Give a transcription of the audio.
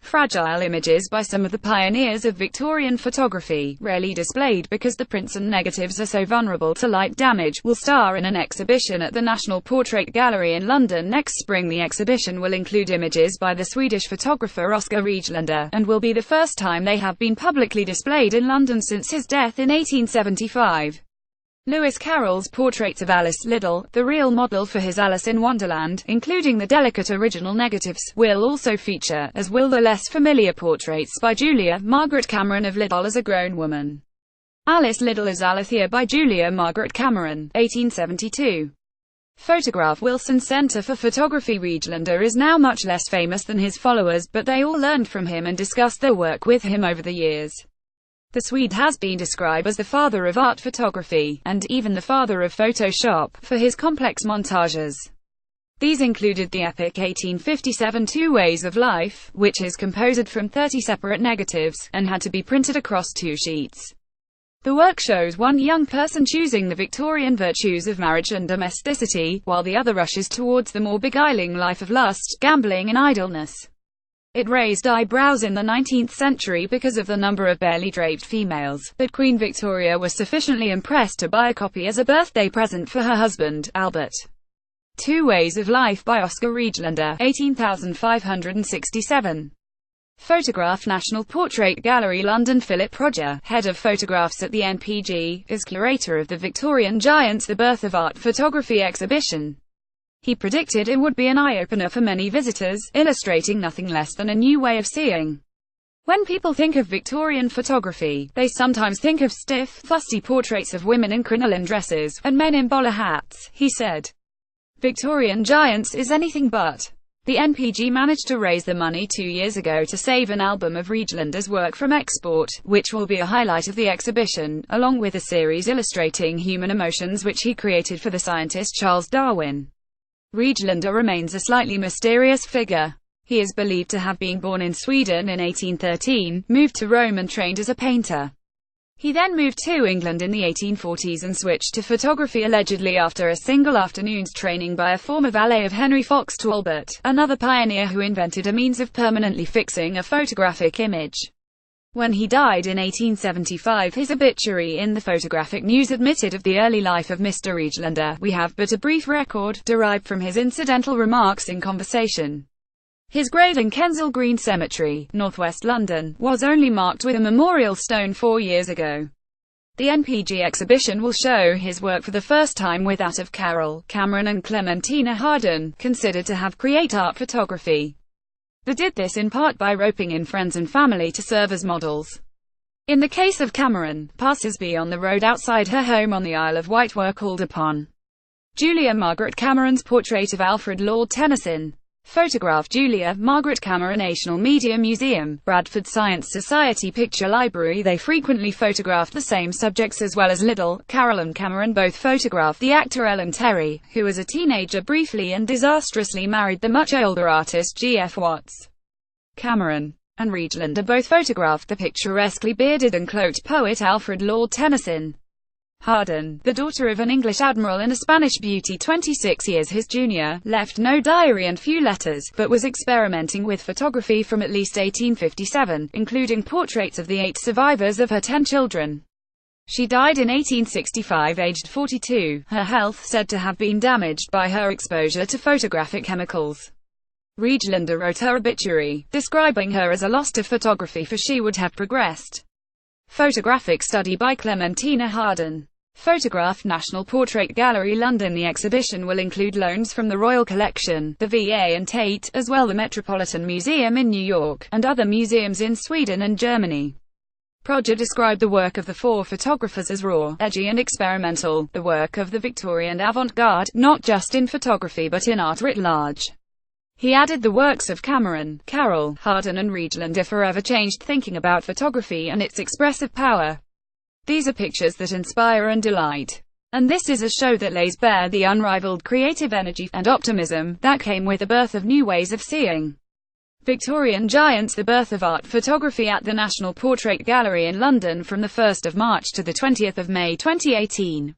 fragile images by some of the pioneers of Victorian photography, rarely displayed because the prints and negatives are so vulnerable to light damage, will star in an exhibition at the National Portrait Gallery in London next spring. The exhibition will include images by the Swedish photographer Oskar Rejlander, and will be the first time they have been publicly displayed in London since his death in 1875. Lewis Carroll's portraits of Alice Liddell, the real model for his Alice in Wonderland, including the delicate original negatives, will also feature, as will the less familiar portraits by Julia Margaret Cameron of Liddell as a grown woman. Alice Liddell as Alethea by Julia Margaret Cameron, 1872. Photograph Wilson Center for Photography. Rejlander is now much less famous than his followers, but they all learned from him and discussed their work with him over the years. The Swede has been described as the father of art photography, and even the father of Photoshop, for his complex montages. These included the epic 1857 Two Ways of Life, which is composed from 30 separate negatives, and had to be printed across 2 sheets. The work shows one young person choosing the Victorian virtues of marriage and domesticity, while the other rushes towards the more beguiling life of lust, gambling and idleness. It raised eyebrows in the 19th century because of the number of barely draped females, but Queen Victoria was sufficiently impressed to buy a copy as a birthday present for her husband, Albert. Two Ways of Life by Oskar Rejlander, 18,567. Photograph National Portrait Gallery London. Philip Roger, head of photographs at the NPG, is curator of the Victorian Giants The Birth of Art Photography exhibition. He predicted it would be an eye-opener for many visitors, illustrating nothing less than a new way of seeing. When people think of Victorian photography, they sometimes think of stiff, fusty portraits of women in crinoline dresses, and men in bowler hats, he said. Victorian Giants is anything but. The NPG managed to raise the money 2 years ago to save an album of Rejlander's work from export, which will be a highlight of the exhibition, along with a series illustrating human emotions which he created for the scientist Charles Darwin. Rejlander remains a slightly mysterious figure. He is believed to have been born in Sweden in 1813, moved to Rome and trained as a painter. He then moved to England in the 1840s and switched to photography allegedly after a single afternoon's training by a former valet of Henry Fox Talbot, another pioneer who invented a means of permanently fixing a photographic image. When he died in 1875, his obituary in the Photographic News admitted of the early life of Mr. Rejlander, "We have but a brief record, derived from his incidental remarks in conversation." His grave in Kensal Green Cemetery, northwest London, was only marked with a memorial stone 4 years ago. The NPG exhibition will show his work for the first time with that of Carroll, Cameron and Clementina Harden, considered to have created art photography. They did this in part by roping in friends and family to serve as models. In the case of Cameron, passers-by on the road outside her home on the Isle of Wight were called upon. Julia Margaret Cameron's portrait of Alfred Lord Tennyson. Photograph Julia Margaret Cameron. National Media Museum, Bradford Science Society Picture Library. They frequently photographed the same subjects as well as Liddell. Carroll and Cameron both photographed the actor Ellen Terry, who as a teenager briefly and disastrously married the much older artist G.F. Watts. Cameron and Rejlander both photographed the picturesquely bearded and cloaked poet Alfred Lord Tennyson. Harden, the daughter of an English admiral and a Spanish beauty 26 years his junior, left no diary and few letters, but was experimenting with photography from at least 1857, including portraits of the 8 survivors of her 10 children. She died in 1865 aged 42, her health said to have been damaged by her exposure to photographic chemicals. Rejlander wrote her obituary, describing her as a loss to photography for she would have progressed. Photographic study by Clementina Harden. Photograph National Portrait Gallery London. The exhibition will include loans from the Royal Collection, the VA and Tate, as well the Metropolitan Museum in New York, and other museums in Sweden and Germany. Roger described the work of the 4 photographers as raw, edgy and experimental, the work of the Victorian avant-garde, not just in photography but in art writ large. He added the works of Cameron, Carroll, Harden and Rejlander forever changed thinking about photography and its expressive power. These are pictures that inspire and delight. And this is a show that lays bare the unrivaled creative energy and optimism that came with the birth of new ways of seeing. Victorian Giants: The Birth of Art Photography at the National Portrait Gallery in London from the 1st of March to the 20th of May 2018.